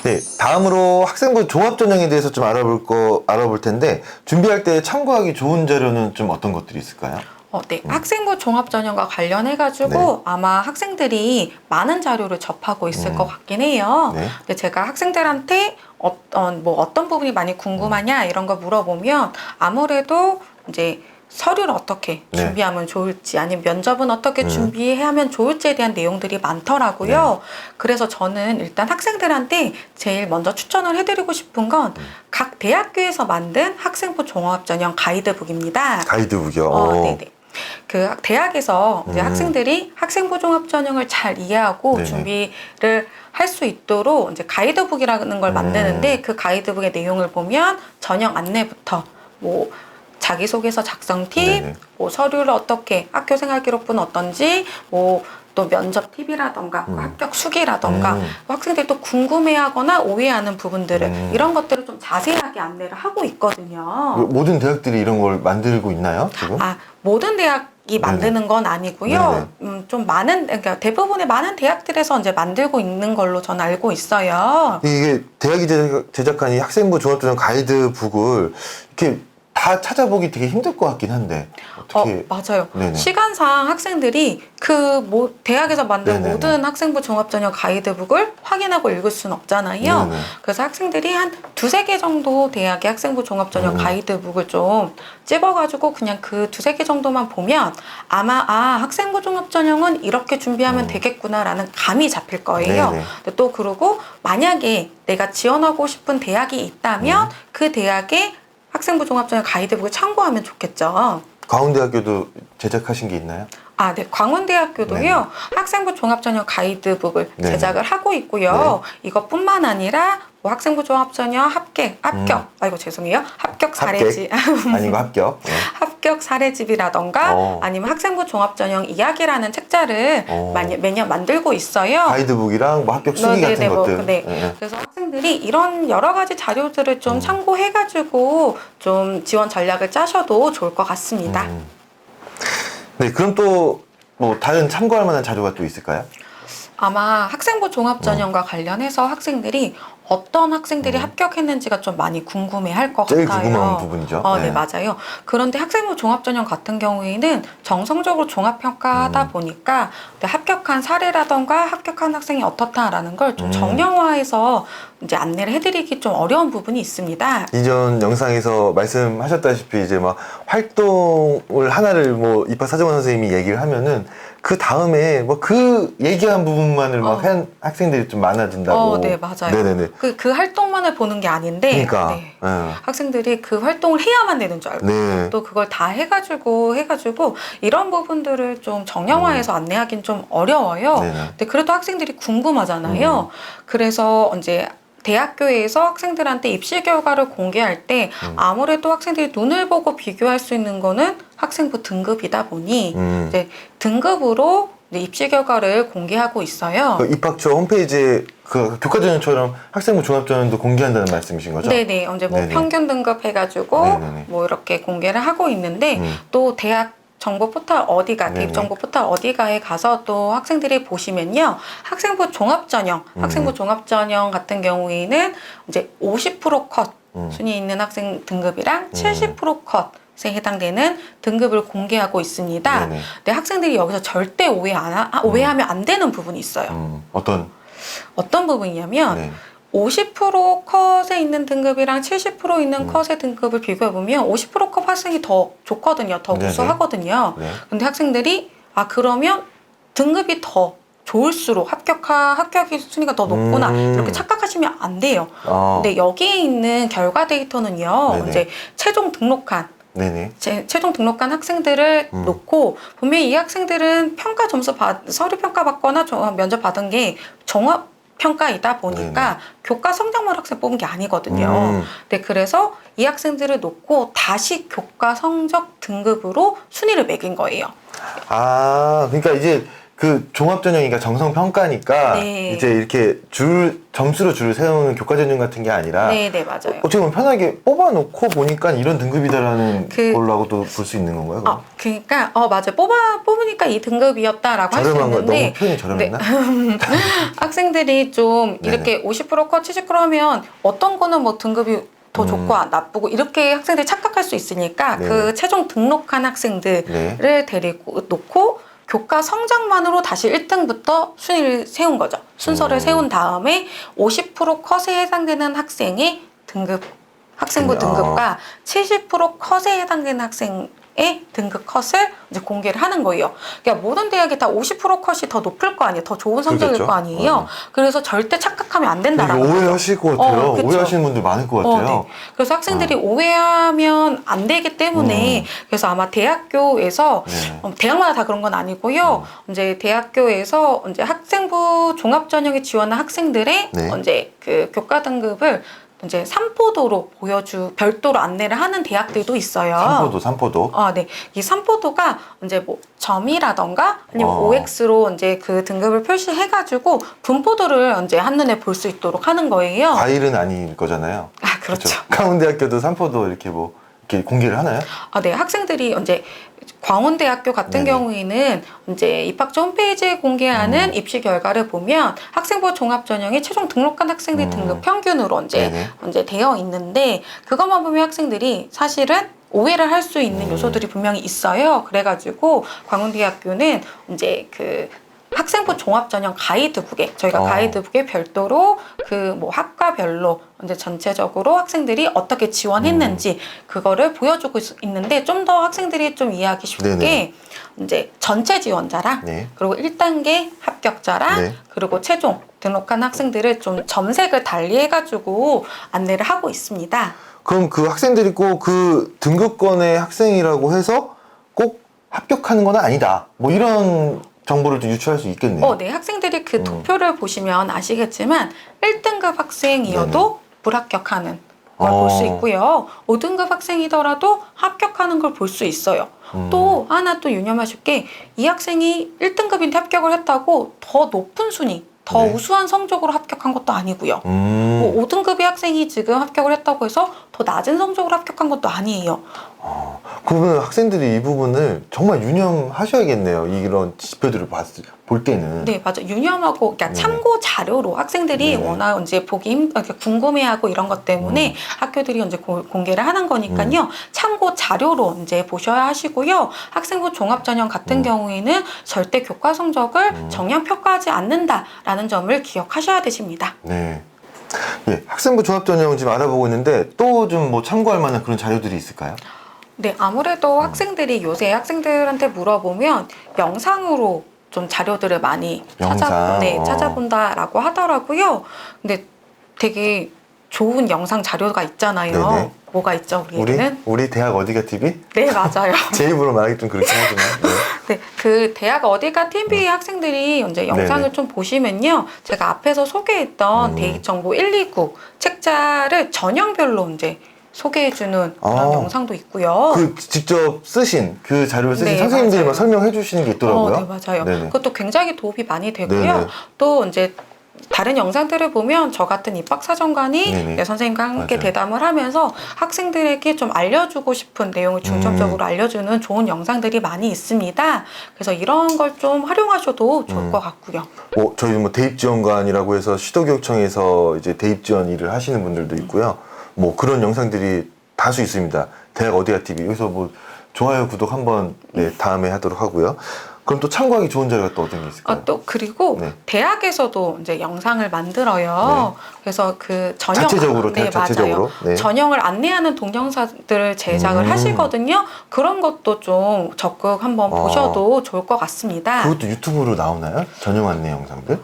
네, 다음으로 학생부 종합전형에 대해서 좀 알아볼 텐데 준비할 때 참고하기 좋은 자료는 좀 어떤 것들이 있을까요? 네. 학생부 종합전형과 관련해가지고 네. 아마 학생들이 많은 자료를 접하고 있을 것 같긴 해요. 네. 근데 제가 학생들한테 어떤 부분이 많이 궁금하냐 이런 거 물어보면 아무래도 이제 서류를 어떻게 네. 준비하면 좋을지 아니면 면접은 어떻게 준비하면 좋을지에 대한 내용들이 많더라고요. 그래서 저는 일단 학생들한테 제일 먼저 추천을 해드리고 싶은 건 각 대학교에서 만든 학생부 종합전형 가이드북입니다. 가이드북이요. 네네. 그 대학에서 이제 학생들이 학생부 종합전형을 잘 이해하고 네네. 준비를 할 수 있도록 이제 가이드북이라는 걸 만드는데 그 가이드북의 내용을 보면 전형 안내부터 뭐 자기소개서 작성 팁, 네네. 뭐 서류를 어떻게 학교 생활 기록부는 어떤지, 뭐 또 면접 팁이라던가 합격 수기라던가 학생들이 또 궁금해하거나 오해하는 부분들을 이런 것들을 좀 자세하게 안내를 하고 있거든요. 모든 대학들이 이런 걸 만들고 있나요, 지금? 모든 대학이 만드는 건 아니고요. 좀 그러니까 대부분의 많은 대학들에서 이제 만들고 있는 걸로 저는 알고 있어요. 이게 대학이 제작한 이 학생부 종합전형 가이드북을 이렇게 다 찾아보기 되게 힘들 것 같긴 한데 어떻게? 맞아요. 네네. 시간상 학생들이 대학에서 만든 네네네. 모든 학생부 종합전형 가이드북을 확인하고 읽을 수는 없잖아요. 네네. 그래서 학생들이 한 두세 개 정도 대학의 학생부 종합전형 가이드북을 좀 찝어가지고 그냥 그 두세 개 정도만 보면 아마 학생부 종합전형은 이렇게 준비하면 되겠구나라는 감이 잡힐 거예요. 네네. 근데 또 그리고 만약에 내가 지원하고 싶은 대학이 있다면 그 대학의 학생부 종합전형 가이드북을 참고하면 좋겠죠. 광운대학교도 제작하신 게 있나요? 네. 광운대학교도요. 학생부 종합전형 가이드북을 네네. 제작을 하고 있고요. 이것뿐만 아니라 뭐 학생부 종합전형 합격. 아이고 죄송해요. 합격 사례집. 아니고 합격. 네. 합격 사례집이라던가 아니면 학생부 종합전형 이야기라는 책자를 매년 만들고 있어요. 가이드북이랑 뭐 합격 수기 같은 것들. 네. 그래서 학생들이 이런 여러 가지 자료들을 좀 참고해가지고 좀 지원 전략을 짜셔도 좋을 것 같습니다. 네, 그럼 또 뭐 다른 참고할 만한 자료가 또 있을까요? 아마 학생부 종합전형과 관련해서 학생들이 어떤 학생들이 합격했는지가 좀 많이 궁금해할 것 제일 같아요. 궁금한 부분이죠. 네, 맞아요. 그런데 학생부 종합전형 같은 경우에는 정성적으로 종합평가하다 보니까 합격한 사례라던가 합격한 학생이 어떻다라는 걸 좀 정형화해서 이제 안내를 해드리기 좀 어려운 부분이 있습니다. 이전 영상에서 말씀하셨다시피 이제 막 활동을 하나를 뭐 입학사정관 선생님이 얘기를 하면은 그 다음에 뭐 그 얘기한 부분만을 막 한 학생들이 좀 많아진다고. 네, 맞아요. 네네네. 그 활동만을 보는 게 아닌데 그러니까. 학생들이 그 활동을 해야만 되는 줄 알고 또 그걸 다 해가지고 이런 부분들을 좀 정형화해서 안내하기는 좀 어려워요. 근데 그래도 학생들이 궁금하잖아요. 그래서 이제 대학교에서 학생들한테 입시 결과를 공개할 때 아무래도 학생들이 눈을 보고 비교할 수 있는 거는 학생부 등급이다 보니 이제 등급으로 입시 결과를 공개하고 있어요. 그 입학처 홈페이지에 그 교과전형처럼 학생부 종합전형도 공개한다는 말씀이신 거죠? 네네. 이제 뭐 네네. 평균 등급 해가지고 네네네. 뭐 이렇게 공개를 하고 있는데 또 대학 정보 포털 대입 정보 포털 어디가에 가서 또 학생들이 보시면요. 학생부 종합전형 같은 경우에는 이제 50% 컷 순위 있는 학생 등급이랑 70% 컷에 해당되는 등급을 공개하고 있습니다. 네네. 근데 학생들이 여기서 절대 오해하면 안 되는 부분이 있어요. 어떤 부분이냐면 50% 컷에 있는 등급이랑 70% 있는 컷의 등급을 비교해보면 50% 컷 학생이 더 좋거든요. 더 우수하거든요. 근데 학생들이 그러면 등급이 더 좋을수록 합격의 순위가 더 높구나 이렇게 착각하시면 안 돼요. 근데 여기에 있는 결과 데이터는요. 이제 최종 등록한 최종 등록한 학생들을 놓고 분명히 이 학생들은 평가 점수 서류 평가 받거나 면접 받은 게 종합 평가이다 보니까 교과 성적만 학생 뽑은 게 아니거든요. 네, 그래서 이 학생들을 놓고 다시 교과 성적 등급으로 순위를 매긴 거예요. 그러니까 이제 그 종합전형이니까 정성평가니까 네. 이제 이렇게 점수로 줄을 세우는 교과전형 같은 게 아니라 네, 맞아요. 어떻게 보면 편하게 뽑아놓고 보니까 이런 등급이다라는 그- 걸로도 볼 수 있는 건가요? 그럼? 그러니까 맞아요. 뽑으니까 이 등급이었다라고 할 수 저렴한 거 있는데 너무 표현이 저렴했나? 학생들이 좀 네네. 이렇게 50% 컷, 70% 하면 어떤 거는 뭐 등급이 더 좋고 나쁘고 이렇게 학생들이 착각할 수 있으니까 네네. 그 최종 등록한 학생들을 네. 데리고 놓고 교과 성적만으로 다시 1등부터 순위를 세운 거죠. 순서를 세운 다음에 50% 컷에 해당되는 학생의 등급, 학생부 등급과 70% 컷에 해당되는 학생의 등급 컷을 이제 공개를 하는 거예요. 그러니까 모든 대학이 다 50% 컷이 더 높을 거 아니에요. 더 좋은 성적일 그렇겠죠. 거 아니에요. 그래서 절대 착각하면 안 된다라는 이거 거죠. 오해하실 것 같아요. 그쵸. 오해하시는 분들 많을 것 같아요. 네. 그래서 학생들이 오해하면 안 되기 때문에 그래서 아마 대학교에서 네. 대학마다 다 그런 건 아니고요. 이제 대학교에서 이제 학생부 종합전형에 지원한 학생들의 네. 이제 그 교과 등급을 이제 삼포도로 별도로 안내를 하는 대학들도 있어요. 삼포도. 네. 이 삼포도가 이제 뭐 점이라던가 아니면 어. OX로 이제 그 등급을 표시해가지고 분포도를 이제 한눈에 볼 수 있도록 하는 거예요. 과일은 아닐 거잖아요. 그렇죠. 강원대학교도 삼포도 이렇게 이렇게 공개를 하나요? 네. 학생들이 이제 광운대학교 같은 네네. 경우에는 이제 입학처 홈페이지에 공개하는 입시 결과를 보면 학생부 종합전형에 최종 등록한 학생들 등급 평균으로 이제 되어 있는데 그것만 보면 학생들이 사실은 오해를 할 수 있는 요소들이 분명히 있어요. 그래가지고 광운대학교는 이제 그 학생부 종합전형 가이드북에 저희가 가이드북에 별도로 그 뭐 학과별로 이제 전체적으로 학생들이 어떻게 지원했는지 그거를 보여주고 있는데 좀 더 학생들이 좀 이해하기 쉽게 네네. 이제 전체 지원자랑 네. 그리고 1단계 합격자랑 네. 그리고 최종 등록한 학생들을 좀 점색을 달리 해가지고 안내를 하고 있습니다. 그럼 그 학생들이 꼭 그 등급권의 학생이라고 해서 꼭 합격하는 건 아니다. 뭐 이런 정보를 좀 유추할 수 있겠네요. 네. 학생들이 그 도표를 보시면 아시겠지만 1등급 학생이어도 불합격하는 걸 볼 수 있고요. 5등급 학생이더라도 합격하는 걸 볼 수 있어요. 또 하나 또 유념하실 게 이 학생이 1등급인데 합격을 했다고 더 높은 순위, 더 네. 우수한 성적으로 합격한 것도 아니고요. 뭐 5등급의 학생이 지금 합격을 했다고 해서 더 낮은 성적으로 합격한 것도 아니에요. 그러면 학생들이 이 부분을 정말 유념하셔야겠네요. 이런 지표들을 볼 때는. 네, 맞아. 유념하고, 그러니까 네네. 참고 자료로 학생들이 네네. 워낙 이제 궁금해하고 이런 것 때문에 학교들이 이제 공개를 하는 거니까요. 참고 자료로 이제 보셔야 하시고요. 학생부 종합전형 같은 경우에는 절대 교과 성적을 정량 평가하지 않는다라는 점을 기억하셔야 되십니다. 네. 예, 학생부 종합전형 지금 알아보고 있는데 또 좀 뭐 참고할 만한 그런 자료들이 있을까요? 네, 아무래도 학생들이 요새 학생들한테 물어보면 영상으로 좀 자료들을 많이 영상? 찾아본다라고 하더라고요. 근데 되게 좋은 영상 자료가 있잖아요. 네네. 뭐가 있죠, 우리는? 우리 대학 어디가 TV? 네, 맞아요. 제 입으로 말하기 좀 그렇긴 하지만. 네. 네, 그 대학 어디가 TV 학생들이 이제 영상을 네네. 좀 보시면요. 제가 앞에서 소개했던 대입정보 129 책자를 전형별로 이제 소개해주는 그런 영상도 있고요. 그 직접 쓰신 그 자료를 쓰신 네, 선생님들이 맞아요. 막 설명해 주시는 게 있더라고요. 네, 맞아요. 네네. 그것도 굉장히 도움이 많이 되고요. 네네. 또 이제 다른 영상들을 보면 저 같은 입학사정관이 네네. 선생님과 함께 맞아요. 대담을 하면서 학생들에게 좀 알려주고 싶은 내용을 중점적으로 알려주는 좋은 영상들이 많이 있습니다. 그래서 이런 걸 좀 활용하셔도 좋을 것 같고요. 저희 뭐 대입지원관이라고 해서 시도교육청에서 이제 대입지원 일을 하시는 분들도 있고요. 뭐 그런 영상들이 다수 있습니다. 대학 어디가 TV 여기서 뭐 좋아요 구독 한번 다음에 하도록 하고요. 그럼 또 참고하기 좋은 자료가 또 어떤 게 있을까요? 또 그리고 네. 대학에서도 이제 영상을 만들어요. 그래서 그 전형 자체적으로, 대학 자체적으로? 맞아요. 네. 전형을 안내하는 동영상들을 제작을 하시거든요. 그런 것도 좀 적극 한번 보셔도 좋을 것 같습니다. 그것도 유튜브로 나오나요? 전용 안내 영상들?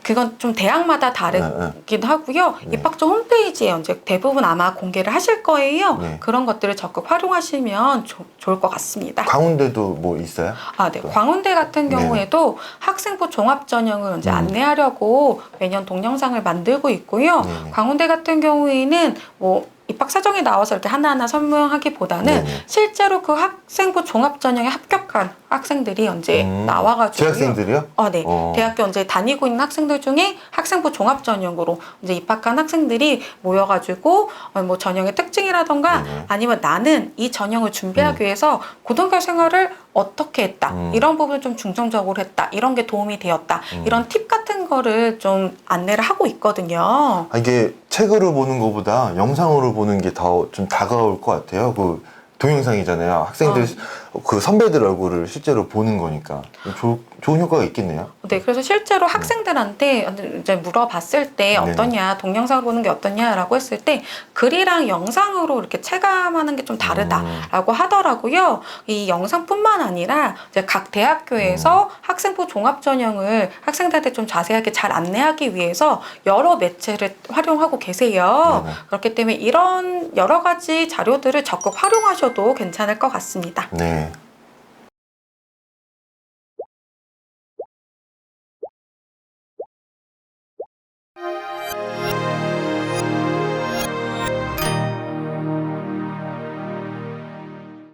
그건 좀 대학마다 다르긴 하고요. 입학처 홈페이지에 이제 대부분 아마 공개를 하실 거예요. 네. 그런 것들을 적극 활용하시면 좋을 것 같습니다. 강원대도 뭐 있어요? 네. 광운대 같은 경우에도 학생부 종합전형을 이제 안내하려고 매년 동영상을 만들고 있고요. 광운대 같은 경우에는 뭐 입학 사정에 나와서 이렇게 하나하나 설명하기보다는 네네. 실제로 그 학생부 종합전형에 합격한 학생들이 이제 나와가지고 재학생들이요? 네. 대학교 이제 다니고 있는 학생들 중에 학생부 종합전형으로 이제 입학한 학생들이 모여가지고 뭐 전형의 특징이라던가 네네. 아니면 나는 이 전형을 준비하기 위해서 고등학교 생활을 어떻게 했다 이런 부분을 좀 중점적으로 했다 이런 게 도움이 되었다 이런 팁 같은 거를 좀 안내를 하고 있거든요. 아, 이게 책으로 보는 것보다 영상으로 보는 게 더 좀 다가올 것 같아요. 그 동영상이잖아요. 학생들 그 선배들 얼굴을 실제로 보는 거니까 좋은 효과가 있겠네요. 네, 그래서 실제로 학생들한테 이제 물어봤을 때 어떠냐, 동영상을 보는 게 어떠냐라고 했을 때 글이랑 영상으로 이렇게 체감하는 게 좀 다르다라고 하더라고요. 이 영상뿐만 아니라 이제 각 대학교에서 학생부 종합전형을 학생들한테 좀 자세하게 잘 안내하기 위해서 여러 매체를 활용하고 계세요. 네네. 그렇기 때문에 이런 여러 가지 자료들을 적극 활용하셔도 괜찮을 것 같습니다. 네.